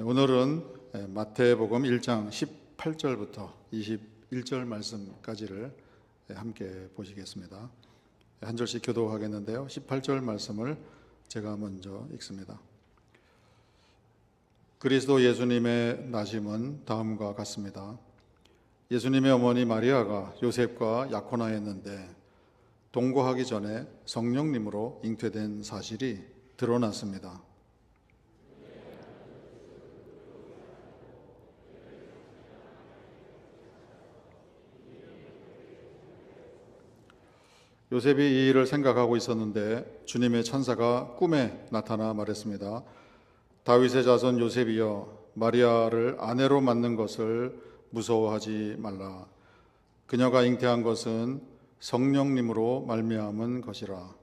네, 오늘은 마태복음 1장 18절부터 21절 말씀까지를 함께 보시겠습니다. 한 절씩 교도하겠는데요. 18절 말씀을 제가 먼저 읽습니다. 그리스도 예수님의 나심은 다음과 같습니다. 예수님의 어머니 마리아가 요셉과 약혼하였는데 동거하기 전에 성령님으로 잉태된 사실이 드러났습니다. 요셉이 이 일을 생각하고 있었는데 주님의 천사가 꿈에 나타나 말했습니다. 다윗의 자손 요셉이여, 마리아를 아내로 맞는 것을 무서워하지 말라. 그녀가 잉태한 것은 성령님으로 말미암은 것이라.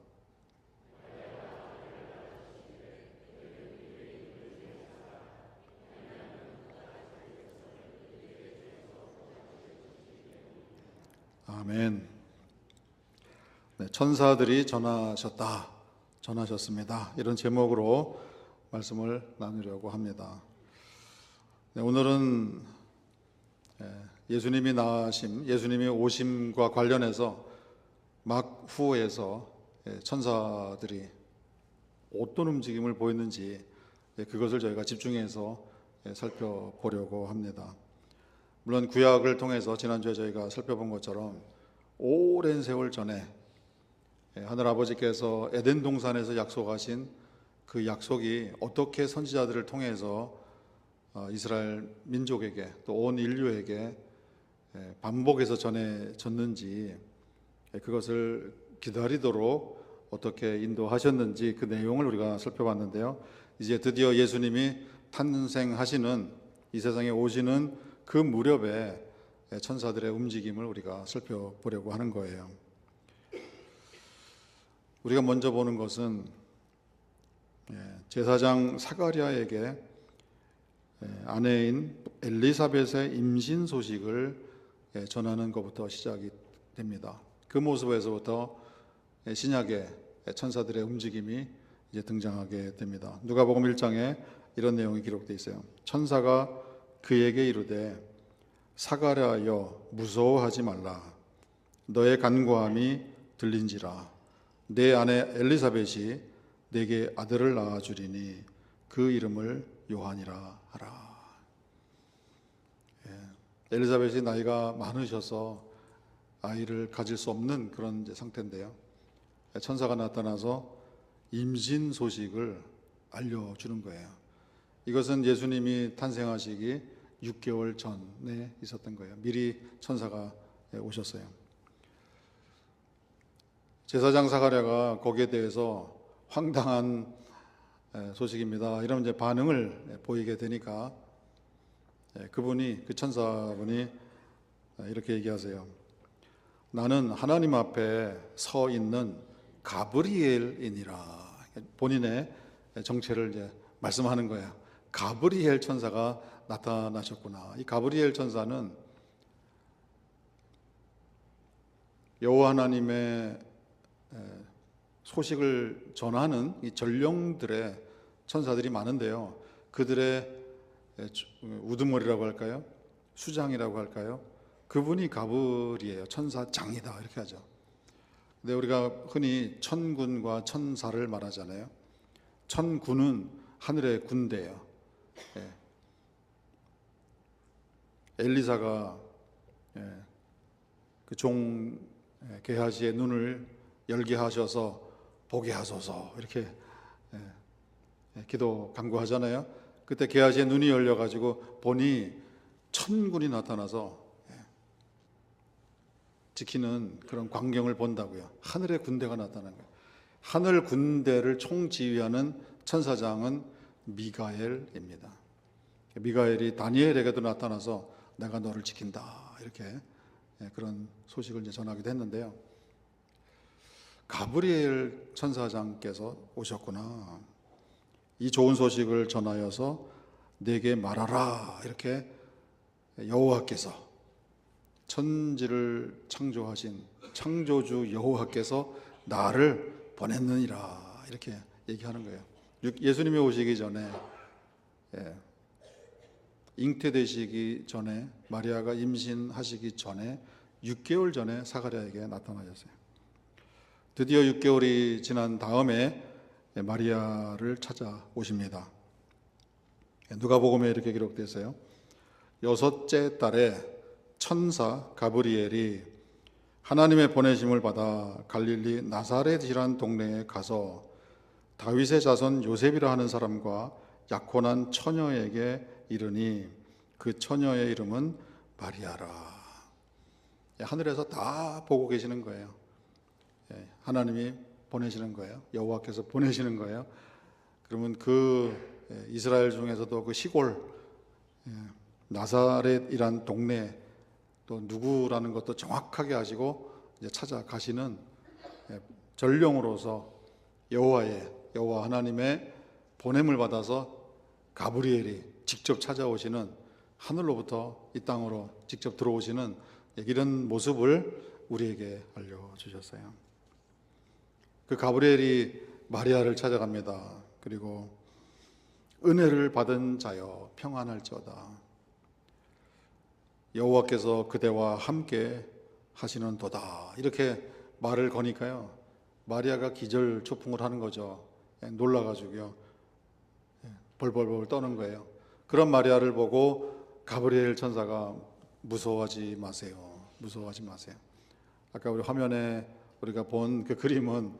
아멘. 네, 천사들이 전하셨습니다. 이런 제목으로 말씀을 나누려고 합니다. 네, 오늘은 예수님이 나심, 예수님이 오심과 관련해서 막후에서 천사들이 어떤 움직임을 보였는지 그것을 저희가 집중해서 살펴보려고 합니다. 물론 구약을 통해서 지난주에 저희가 살펴본 것처럼 오랜 세월 전에 하늘아버지께서 에덴 동산에서 약속하신 그 약속이 어떻게 선지자들을 통해서 이스라엘 민족에게 또 온 인류에게 반복해서 전해졌는지, 그것을 기다리도록 어떻게 인도하셨는지 그 내용을 우리가 살펴봤는데요. 이제 드디어 예수님이 탄생하시는, 이 세상에 오시는 그 무렵에 천사들의 움직임을 우리가 살펴보려고 하는 거예요. 우리가 먼저 보는 것은 제사장 사가랴에게 아내인 엘리사벳의 임신 소식을 전하는 것부터 시작이 됩니다. 그 모습에서부터 신약의 천사들의 움직임이 이제 등장하게 됩니다. 누가복음 1장에 이런 내용이 기록되어 있어요. 천사가 그에게 이르되 사가랴여, 무서워하지 말라. 너의 간구함이 들린지라. 내 아내 엘리사벳이 내게 아들을 낳아주리니 그 이름을 요한이라 하라. 엘리사벳이 나이가 많으셔서 아이를 가질 수 없는 그런 상태인데요. 천사가 나타나서 임신 소식을 알려주는 거예요. 이것은 예수님이 탄생하시기 6개월 전에 있었던 거예요. 미리 천사가 오셨어요. 제사장 사가랴가 거기에 대해서 황당한 소식입니다, 이런 이제 반응을 보이게 되니까 그 천사분이 이렇게 얘기하세요. 나는 하나님 앞에 서 있는 가브리엘이니라. 본인의 정체를 이제 말씀하는 거예요. 가브리엘 천사가 나타나셨구나. 이 가브리엘 천사는 여호와 하나님의 소식을 전하는 이 전령들의 천사들이 많은데요, 그들의 우두머리라고 할까요? 수장이라고 할까요? 그분이 가브리예요. 천사장이다 이렇게 하죠. 근데 우리가 흔히 천군과 천사를 말하잖아요. 천군은 하늘의 군대예요. 엘리사가 그 종 게하시의 눈을 열게 하셔서 보게 하소서 이렇게 기도 간구하잖아요. 그때 게하시의 눈이 열려가지고 보니 천군이 나타나서 지키는 그런 광경을 본다고요. 하늘의 군대가 나타난 거예요. 하늘 군대를 총지휘하는 천사장은 미가엘입니다. 미가엘이 다니엘에게도 나타나서 내가 너를 지킨다 이렇게 그런 소식을 이제 전하기도 했는데요. 가브리엘 천사장께서 오셨구나. 이 좋은 소식을 전하여서 내게 말하라. 이렇게 여호와께서, 천지를 창조하신 창조주 여호와께서 나를 보냈느니라. 이렇게 얘기하는 거예요. 예수님이 오시기 전에 잉태되시기 전에, 마리아가 임신하시기 전에 6개월 전에 사가랴에게 나타나셨어요. 드디어 6개월이 지난 다음에 마리아를 찾아오십니다. 누가복음에 이렇게 기록되어 있어요. 6째 달에 천사 가브리엘이 하나님의 보내심을 받아 갈릴리 나사렛이란 동네에 가서 다윗의 자손 요셉이라 하는 사람과 약혼한 처녀에게 이르니 그 처녀의 이름은 마리아라. 하늘에서 다 보고 계시는 거예요. 하나님이 보내시는 거예요. 여호와께서 보내시는 거예요. 그러면 그 이스라엘 중에서도 그 시골 나사렛이란 동네 또 누구라는 것도 정확하게 아시고 이제 찾아가시는 전령으로서 여호와 하나님의 보냄을 받아서 가브리엘이 직접 찾아오시는, 하늘로부터 이 땅으로 직접 들어오시는 이런 모습을 우리에게 알려주셨어요. 그 가브리엘이 마리아를 찾아갑니다. 그리고 은혜를 받은 자여 평안할지어다. 여호와께서 그대와 함께 하시는도다. 이렇게 말을 거니까요, 마리아가 기절초풍을 하는 거죠. 놀라가지고요, 벌벌벌 떠는 거예요. 그런 마리아를 보고 가브리엘 천사가 무서워하지 마세요. 무서워하지 마세요. 아까 우리 화면에 우리가 본 그 그림은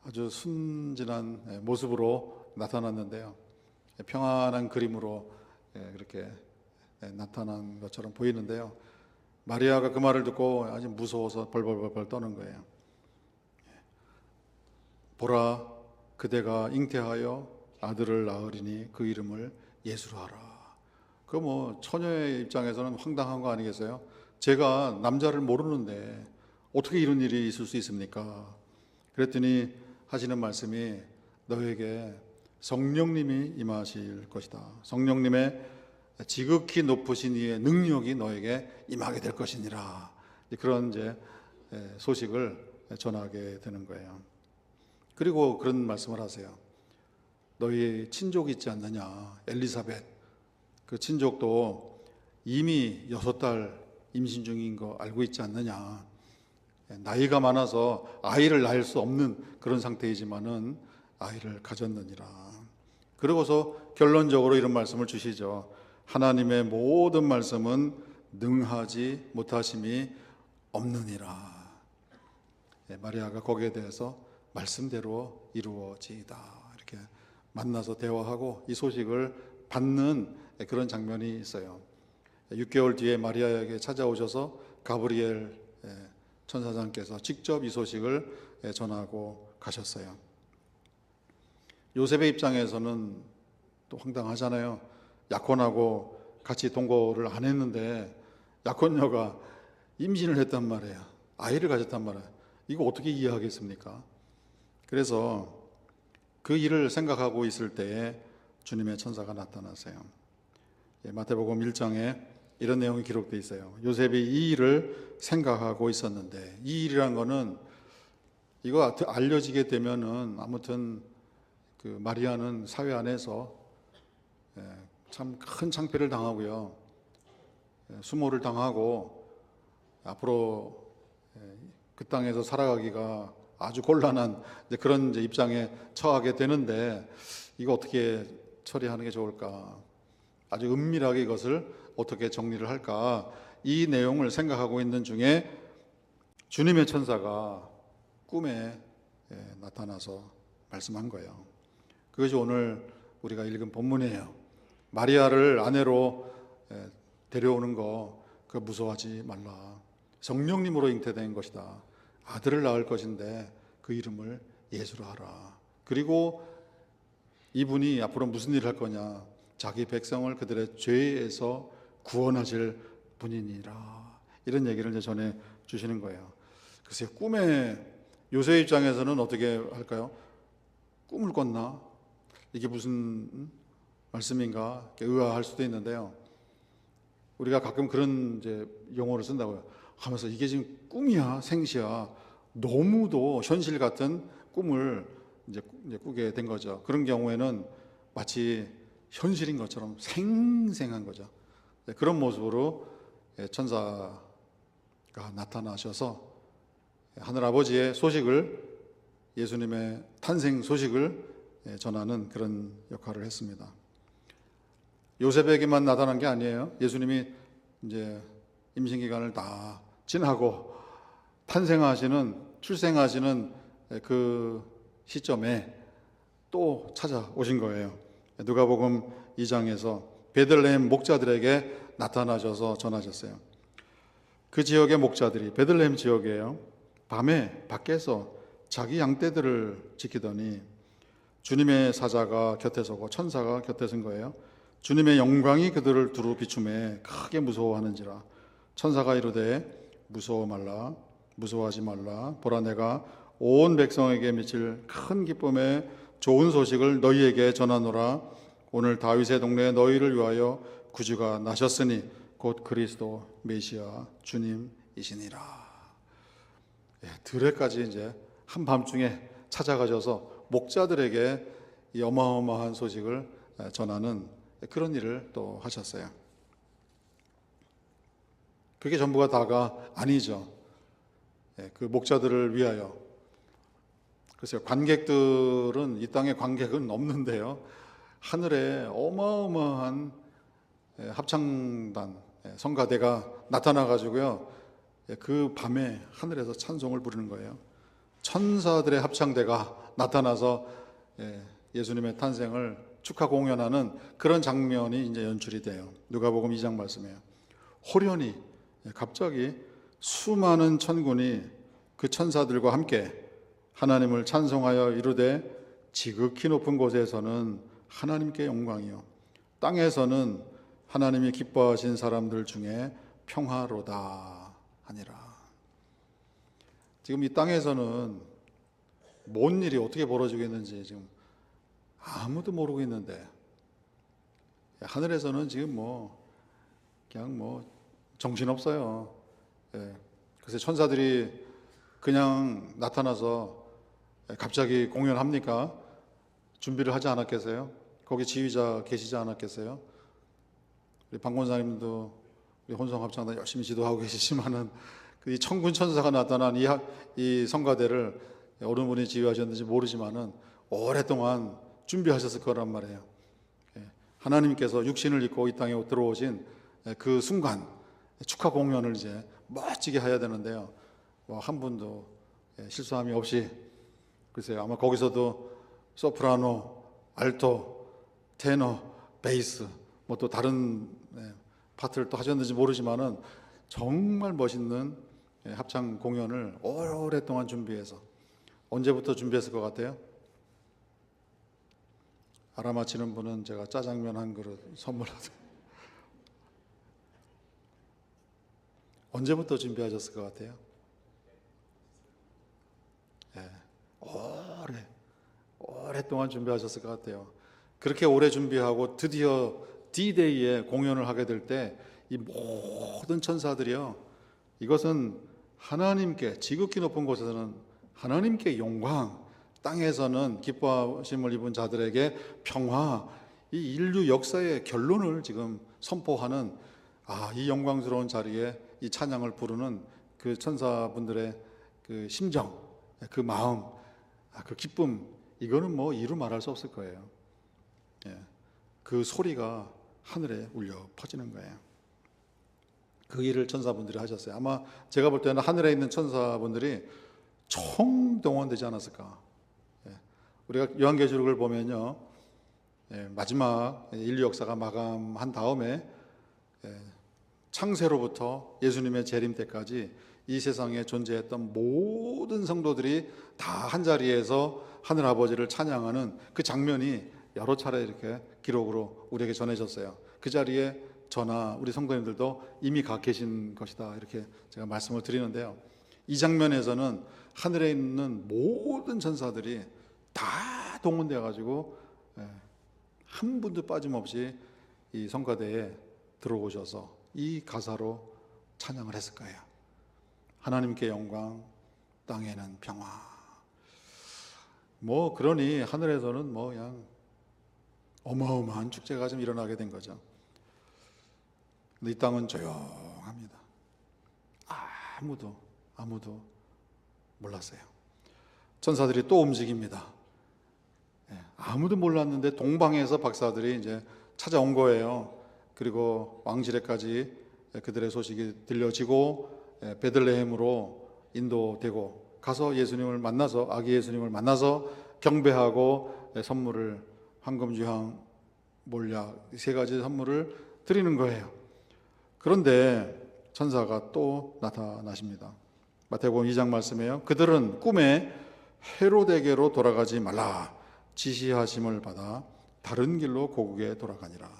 아주 순진한 모습으로 나타났는데요, 평안한 그림으로 그렇게 나타난 것처럼 보이는데요, 마리아가 그 말을 듣고 아주 무서워서 벌벌벌 떠는 거예요. 보라, 그대가 잉태하여 아들을 낳으리니 그 이름을 예수로 하라. 그 뭐 처녀의 입장에서는 황당한 거 아니겠어요? 제가 남자를 모르는데 어떻게 이런 일이 있을 수 있습니까? 그랬더니 하시는 말씀이 너에게 성령님이 임하실 것이다. 성령님의 지극히 높으신 이의 능력이 너에게 임하게 될 것이니라. 그런 이제 소식을 전하게 되는 거예요. 그리고 그런 말씀을 하세요. 너희 친족이 있지 않느냐, 엘리사벳. 그 친족도 이미 6달 임신 중인 거 알고 있지 않느냐. 나이가 많아서 아이를 낳을 수 없는 그런 상태이지만은 아이를 가졌느니라. 그러고서 결론적으로 이런 말씀을 주시죠. 하나님의 모든 말씀은 능하지 못하심이 없느니라. 마리아가 거기에 대해서 말씀대로 이루어지이다. 이렇게 만나서 대화하고 이 소식을 받는 그런 장면이 있어요. 6개월 뒤에 마리아에게 찾아오셔서 가브리엘 천사장께서 직접 이 소식을 전하고 가셨어요. 요셉의 입장에서는 또 황당하잖아요. 약혼하고 같이 동거를 안 했는데 약혼녀가 임신을 했단 말이에요. 아이를 가졌단 말이에요. 이거 어떻게 이해하겠습니까? 그래서 그 일을 생각하고 있을 때에 주님의 천사가 나타나세요. 마태복음 1장에 이런 내용이 기록되어 있어요. 요셉이 이 일을 생각하고 있었는데, 이 일이란 거는 이거 알려지게 되면은 아무튼 그 마리아는 사회 안에서 참 큰 창피를 당하고요, 수모를 당하고 앞으로 그 땅에서 살아가기가 아주 곤란한 그런 입장에 처하게 되는데, 이거 어떻게 처리하는 게 좋을까? 아주 은밀하게 이것을 어떻게 정리를 할까? 이 내용을 생각하고 있는 중에 주님의 천사가 꿈에 나타나서 말씀한 거예요. 그것이 오늘 우리가 읽은 본문이에요. 마리아를 아내로 데려오는 거 그거 무서워하지 말라. 성령님으로 잉태된 것이다. 아들을 낳을 것인데 그 이름을 예수로 하라. 그리고 이분이 앞으로 무슨 일을 할 거냐? 자기 백성을 그들의 죄에서 구원하실 분이니라. 이런 얘기를 이제 전해 주시는 거예요. 글쎄요, 꿈에 요새 입장에서는 어떻게 할까요? 꿈을 꿨나? 이게 무슨 말씀인가? 의아할 수도 있는데요. 우리가 가끔 그런 이제 용어를 쓴다고요. 하면서 이게 지금 꿈이야, 생시야. 너무도 현실 같은 꿈을 이제 꾸게 된 거죠. 그런 경우에는 마치 현실인 것처럼 생생한 거죠. 그런 모습으로 천사가 나타나셔서 하늘아버지의 소식을, 예수님의 탄생 소식을 전하는 그런 역할을 했습니다. 요셉에게만 나타난 게 아니에요. 예수님이 이제 임신 기간을 다 지나고 출생하시는 그 시점에 또 찾아오신 거예요. 누가복음 2장에서 베들레헴 목자들에게 나타나셔서 전하셨어요. 그 지역의 목자들이, 베들레헴 지역이에요, 밤에 밖에서 자기 양떼들을 지키더니 주님의 사자가 곁에 서고 천사가 곁에 선 거예요. 주님의 영광이 그들을 두루 비추매 크게 무서워하는지라. 천사가 이르되 무서워 말라, 무서워하지 말라. 보라, 내가 온 백성에게 미칠 큰 기쁨의 좋은 소식을 너희에게 전하노라. 오늘 다윗의 동네에 너희를 위하여 구주가 나셨으니 곧 그리스도 메시아 주님이시니라. 들에까지 이제 한밤중에 찾아가셔서 목자들에게 이 어마어마한 소식을 전하는 그런 일을 또 하셨어요. 그게 전부가 다가 아니죠. 그 목자들을 위하여. 글쎄요, 관객들은, 이 땅에 관객은 없는데요, 하늘에 어마어마한 합창단, 성가대가 나타나 가지고요, 그 밤에 하늘에서 찬송을 부르는 거예요. 천사들의 합창대가 나타나서 예수님의 탄생을 축하 공연하는 그런 장면이 이제 연출이 돼요. 누가복음 2장 말씀이에요. 호련히 갑자기 수많은 천군이 그 천사들과 함께 하나님을 찬송하여 이르되 지극히 높은 곳에서는 하나님께 영광이요, 땅에서는 하나님이 기뻐하신 사람들 중에 평화로다 하니라. 지금 이 땅에서는 뭔 일이 어떻게 벌어지고 있는지 지금 아무도 모르고 있는데, 하늘에서는 지금 그냥 정신없어요. 그래서 천사들이 그냥 나타나서 갑자기 공연합니까? 준비를 하지 않았겠어요? 거기 지휘자 계시지 않았겠어요? 우리 방 권사님도 우리 혼성합창단 열심히 지도하고 계시지만은 이 천군 천사가 나타난 이 성가대를 어느 분이 지휘하셨는지 모르지만은 오랫동안 준비하셨을 거란 말이에요. 하나님께서 육신을 입고 이 땅에 들어오신 그 순간 축하 공연을 이제 멋지게 해야 되는데요, 한 분도 실수함이 없이, 글쎄요, 아마 거기서도 소프라노, 알토, 테너, 베이스 또 다른 파트를 또 하셨는지 모르지만은 정말 멋있는 합창 공연을 오랫동안 준비해서, 언제부터 준비했을 것 같아요? 알아맞히는 분은 제가 짜장면 한 그릇 선물하도록. 언제부터 준비하셨을 것 같아요? 오랫동안 준비하셨을 것 같아요. 그렇게 오래 준비하고 드디어 D-Day에 공연을 하게 될 때 이 모든 천사들이요, 이것은 하나님께, 지극히 높은 곳에서는 하나님께 영광, 땅에서는 기뻐하심을 입은 자들에게 평화, 이 인류 역사의 결론을 지금 선포하는, 이 영광스러운 자리에 이 찬양을 부르는 그 천사분들의 그 심정, 그 마음, 그 기쁨, 이거는 이루 말할 수 없을 거예요. 그 소리가 하늘에 울려 퍼지는 거예요. 그 일을 천사분들이 하셨어요. 아마 제가 볼 때는 하늘에 있는 천사분들이 총동원되지 않았을까. 우리가 요한계시록을 보면요, 마지막 인류 역사가 마감한 다음에 창세로부터 예수님의 재림 때까지 이 세상에 존재했던 모든 성도들이 다 한자리에서 하늘 아버지를 찬양하는 그 장면이 여러 차례 이렇게 기록으로 우리에게 전해졌어요. 그 자리에 저나 우리 성도님들도 이미 가 계신 것이다, 이렇게 제가 말씀을 드리는데요, 이 장면에서는 하늘에 있는 모든 천사들이 다 동원되어 가지고 한 분도 빠짐없이 이 성가대에 들어오셔서 이 가사로 찬양을 했을 거예요. 하나님께 영광, 땅에는 평화. 그러니 하늘에서는 그냥 어마어마한 축제가 좀 일어나게 된 거죠. 근데 이 땅은 조용합니다. 아무도 몰랐어요. 천사들이 또 움직입니다. 아무도 몰랐는데 동방에서 박사들이 이제 찾아온 거예요. 그리고 왕실에까지 그들의 소식이 들려지고 베들레헴으로 인도되고 가서 예수님을 만나서 아기 예수님을 만나서 경배하고 선물을 황금, 유향, 몰약 세 가지 선물을 드리는 거예요. 그런데 천사가 또 나타나십니다. 마태복음 2장 말씀에요. 그들은 꿈에 헤로데게로 돌아가지 말라 지시하심을 받아 다른 길로 고국에 돌아가니라.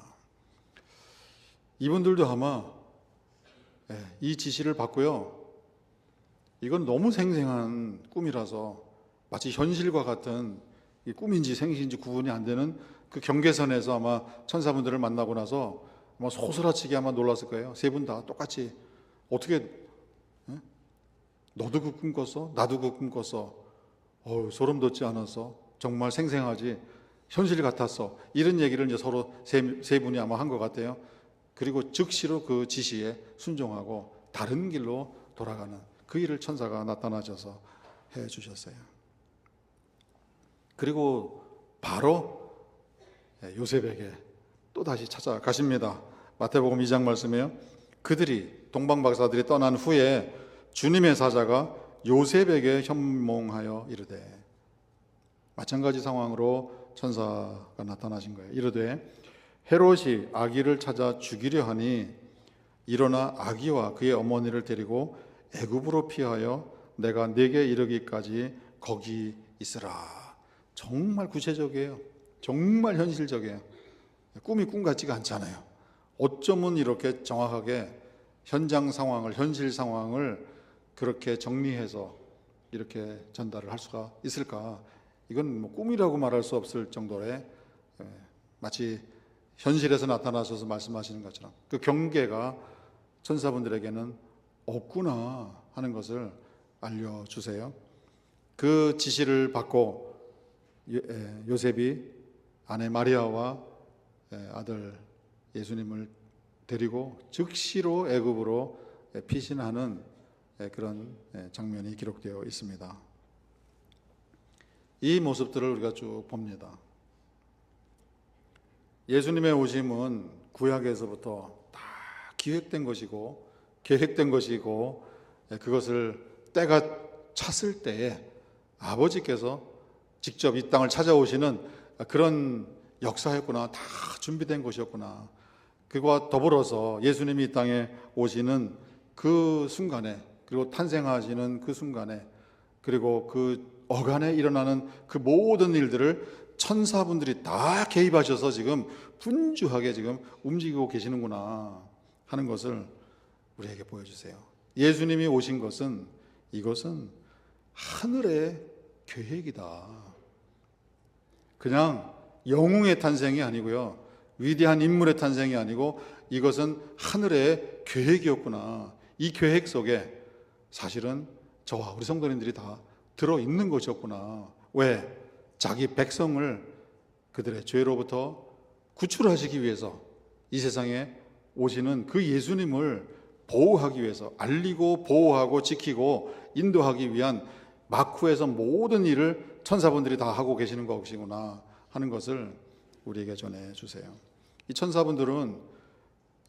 이분들도 아마 이 지시를 받고요. 이건 너무 생생한 꿈이라서 마치 현실과 같은 이 꿈인지 생신인지 구분이 안 되는 그 경계선에서 아마 천사분들을 만나고 나서 아마 소스라치게 아마 놀랐을 거예요. 세 분 다 똑같이 어떻게 너도 그 꿈 꿨어? 나도 그 꿈 꿨어. 소름 돋지 않았어? 정말 생생하지? 현실 같았어. 이런 얘기를 이제 서로 세 분이 아마 한 것 같아요. 그리고 즉시로 그 지시에 순종하고 다른 길로 돌아가는 그 일을 천사가 나타나셔서 해 주셨어요. 그리고 바로 요셉에게 또 다시 찾아가십니다. 마태복음 2장 말씀에요. 그들이 동방박사들이 떠난 후에 주님의 사자가 요셉에게 현몽하여 이르되, 마찬가지 상황으로 천사가 나타나신 거예요. 이르되 헤롯이 아기를 찾아 죽이려 하니 일어나 아기와 그의 어머니를 데리고 애굽으로 피하여 내가 네게 이르기까지 거기 있으라. 정말 구체적이에요. 정말 현실적이에요. 꿈이 꿈 같지가 않잖아요. 어쩌면 이렇게 정확하게 현장 상황을, 현실 상황을 그렇게 정리해서 이렇게 전달을 할 수가 있을까? 이건 뭐 꿈이라고 말할 수 없을 정도의 마치 현실에서 나타나셔서 말씀하시는 것처럼 그 경계가 천사분들에게는 없구나 하는 것을 알려주세요. 그 지시를 받고 요셉이 아내 마리아와 아들 예수님을 데리고 즉시로 애굽으로 피신하는 그런 장면이 기록되어 있습니다. 이 모습들을 우리가 쭉 봅니다. 예수님의 오심은 구약에서부터 다 기획된 것이고 계획된 것이고 그것을 때가 찼을 때에 아버지께서 직접 이 땅을 찾아오시는 그런 역사였구나. 다 준비된 것이었구나. 그와 더불어서 예수님이 이 땅에 오시는 그 순간에, 그리고 탄생하시는 그 순간에, 그리고 그 어간에 일어나는 그 모든 일들을 천사분들이 다 개입하셔서 지금 분주하게 지금 움직이고 계시는구나 하는 것을 우리에게 보여주세요. 예수님이 오신 것은, 이것은 하늘의 계획이다. 그냥 영웅의 탄생이 아니고요, 위대한 인물의 탄생이 아니고 이것은 하늘의 계획이었구나. 이 계획 속에 사실은 저와 우리 성도님들이 다 들어있는 것이었구나. 왜? 자기 백성을 그들의 죄로부터 구출하시기 위해서 이 세상에 오시는 그 예수님을 보호하기 위해서, 알리고 보호하고 지키고 인도하기 위한 마쿠에서 모든 일을 천사분들이 다 하고 계시는 것이구나 하는 것을 우리에게 전해주세요. 이 천사분들은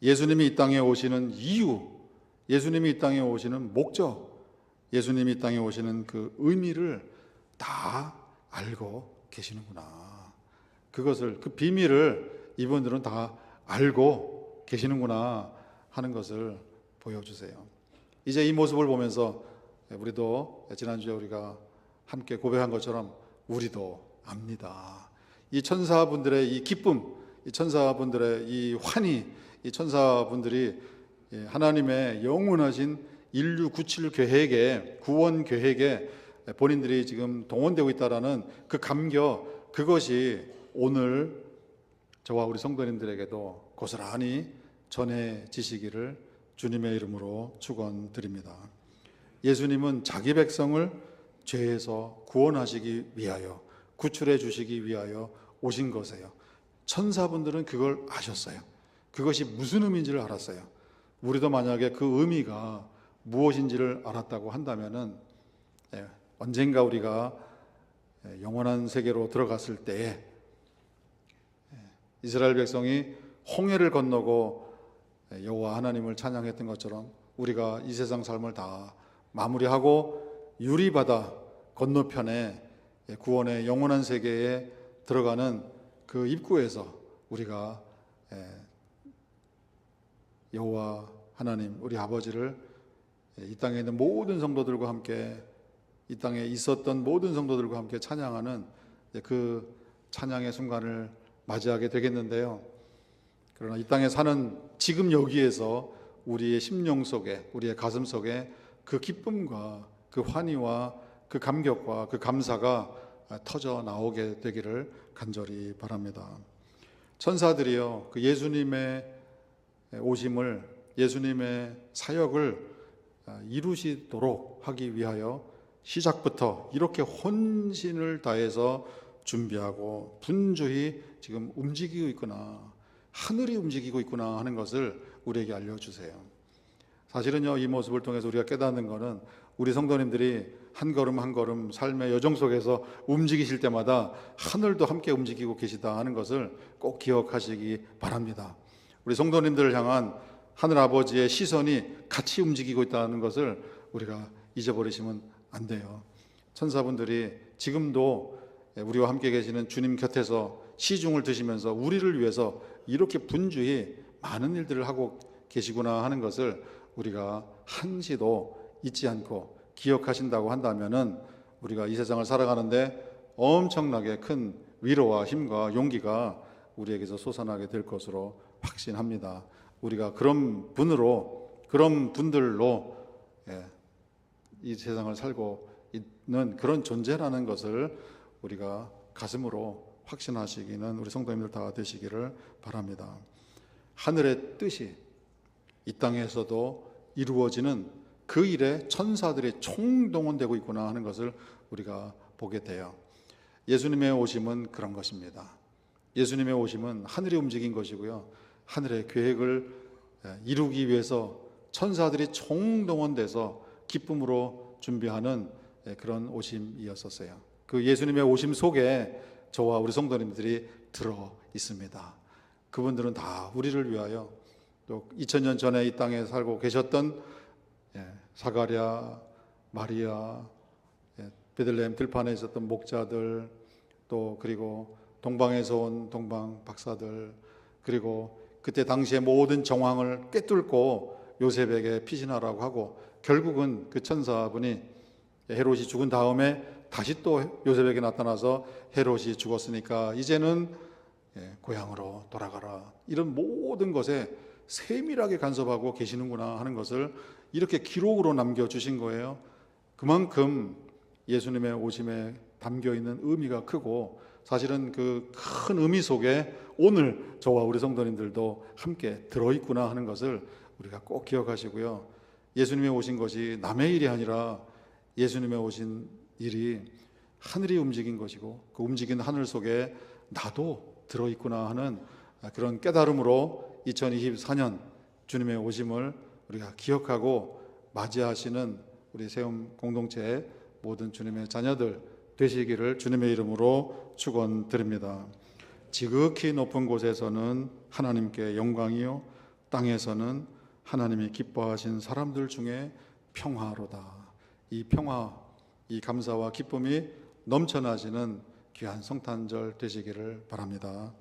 예수님이 이 땅에 오시는 이유, 예수님이 이 땅에 오시는 목적, 예수님이 이 땅에 오시는 그 의미를 다 알고 계시는구나. 그것을, 그 비밀을 이분들은 다 알고 계시는구나 하는 것을 보여주세요. 이제 이 모습을 보면서 우리도 지난주에 우리가 함께 고백한 것처럼 우리도 압니다. 이 천사분들의 이 기쁨, 이 천사분들의 이 환희, 이 천사분들이 하나님의 영원하신 인류 구출 계획에, 구원 계획에 본인들이 지금 동원되고 있다라는 그 감격, 그것이 오늘 저와 우리 성도님들에게도 고스란히 전해지시기를 주님의 이름으로 축원드립니다. 예수님은 자기 백성을 죄에서 구원하시기 위하여, 구출해 주시기 위하여 오신 것이에요. 천사분들은 그걸 아셨어요. 그것이 무슨 의미인지를 알았어요. 우리도 만약에 그 의미가 무엇인지를 알았다고 한다면은 언젠가 우리가 영원한 세계로 들어갔을 때에 이스라엘 백성이 홍해를 건너고 여호와 하나님을 찬양했던 것처럼 우리가 이 세상 삶을 다 마무리하고 유리바다 건너편에 구원의 영원한 세계에 들어가는 그 입구에서 우리가 여호와 하나님 우리 아버지를 이 땅에 있는 모든 성도들과 함께 이 땅에 있었던 모든 성도들과 함께 찬양하는 그 찬양의 순간을 맞이하게 되겠는데요. 그러나 이 땅에 사는 지금 여기에서 우리의 심령 속에 우리의 가슴 속에 그 기쁨과 그 환희와 그 감격과 그 감사가 터져 나오게 되기를 간절히 바랍니다. 천사들이요, 그 예수님의 오심을, 예수님의 사역을 이루시도록 하기 위하여 시작부터 이렇게 혼신을 다해서 준비하고 분주히 지금 움직이고 있구나, 하늘이 움직이고 있구나 하는 것을 우리에게 알려주세요. 사실은요, 이 모습을 통해서 우리가 깨닫는 것은 우리 성도님들이 한 걸음 한 걸음 삶의 여정 속에서 움직이실 때마다 하늘도 함께 움직이고 계시다 하는 것을 꼭 기억하시기 바랍니다. 우리 성도님들을 향한 하늘 아버지의 시선이 같이 움직이고 있다는 것을 우리가 잊어버리시면 안 돼요. 천사분들이 지금도 우리와 함께 계시는 주님 곁에서 시중을 드시면서 우리를 위해서 이렇게 분주히 많은 일들을 하고 계시구나 하는 것을 우리가 한시도 잊지 않고 기억하신다고 한다면은 우리가 이 세상을 살아가는데 엄청나게 큰 위로와 힘과 용기가 우리에게서 솟아나게 될 것으로 확신합니다. 우리가 그런 분으로, 그런 분들로 이 세상을 살고 있는 그런 존재라는 것을 우리가 가슴으로 확신하시기는 우리 성도님들 다 되시기를 바랍니다. 하늘의 뜻이 이 땅에서도 이루어지는 그 일에 천사들이 총동원되고 있구나 하는 것을 우리가 보게 돼요. 예수님의 오심은 그런 것입니다. 예수님의 오심은 하늘이 움직인 것이고요, 하늘의 계획을 이루기 위해서 천사들이 총동원돼서 기쁨으로 준비하는 그런 오심이었었어요. 그 예수님의 오심 속에 저와 우리 성도님들이 들어 있습니다. 그분들은 다 우리를 위하여 또 2000년 전에 이 땅에 살고 계셨던 사가랴, 마리아, 베들레헴 들판에 있었던 목자들, 또 그리고 동방에서 온 동방 박사들, 그리고 그때 당시의 모든 정황을 꿰뚫고 요셉에게 피신하라고 하고 결국은 그 천사분이 헤롯이 죽은 다음에 다시 또 요셉에게 나타나서 헤롯이 죽었으니까 이제는 고향으로 돌아가라, 이런 모든 것에 세밀하게 간섭하고 계시는구나 하는 것을 이렇게 기록으로 남겨주신 거예요. 그만큼 예수님의 오심에 담겨있는 의미가 크고, 사실은 그 큰 의미 속에 오늘 저와 우리 성도님들도 함께 들어있구나 하는 것을 우리가 꼭 기억하시고요. 예수님의 오신 것이 남의 일이 아니라 예수님의 오신 일이 하늘이 움직인 것이고, 그 움직인 하늘 속에 나도 들어있구나 하는 그런 깨달음으로 2024년 주님의 오심을 우리가 기억하고 맞이하시는 우리 세움 공동체의 모든 주님의 자녀들 되시기를 주님의 이름으로 축원드립니다. 지극히 높은 곳에서는 하나님께 영광이요, 땅에서는 하나님이 기뻐하신 사람들 중에 평화로다. 이 평화, 이 감사와 기쁨이 넘쳐나시는 귀한 성탄절 되시기를 바랍니다.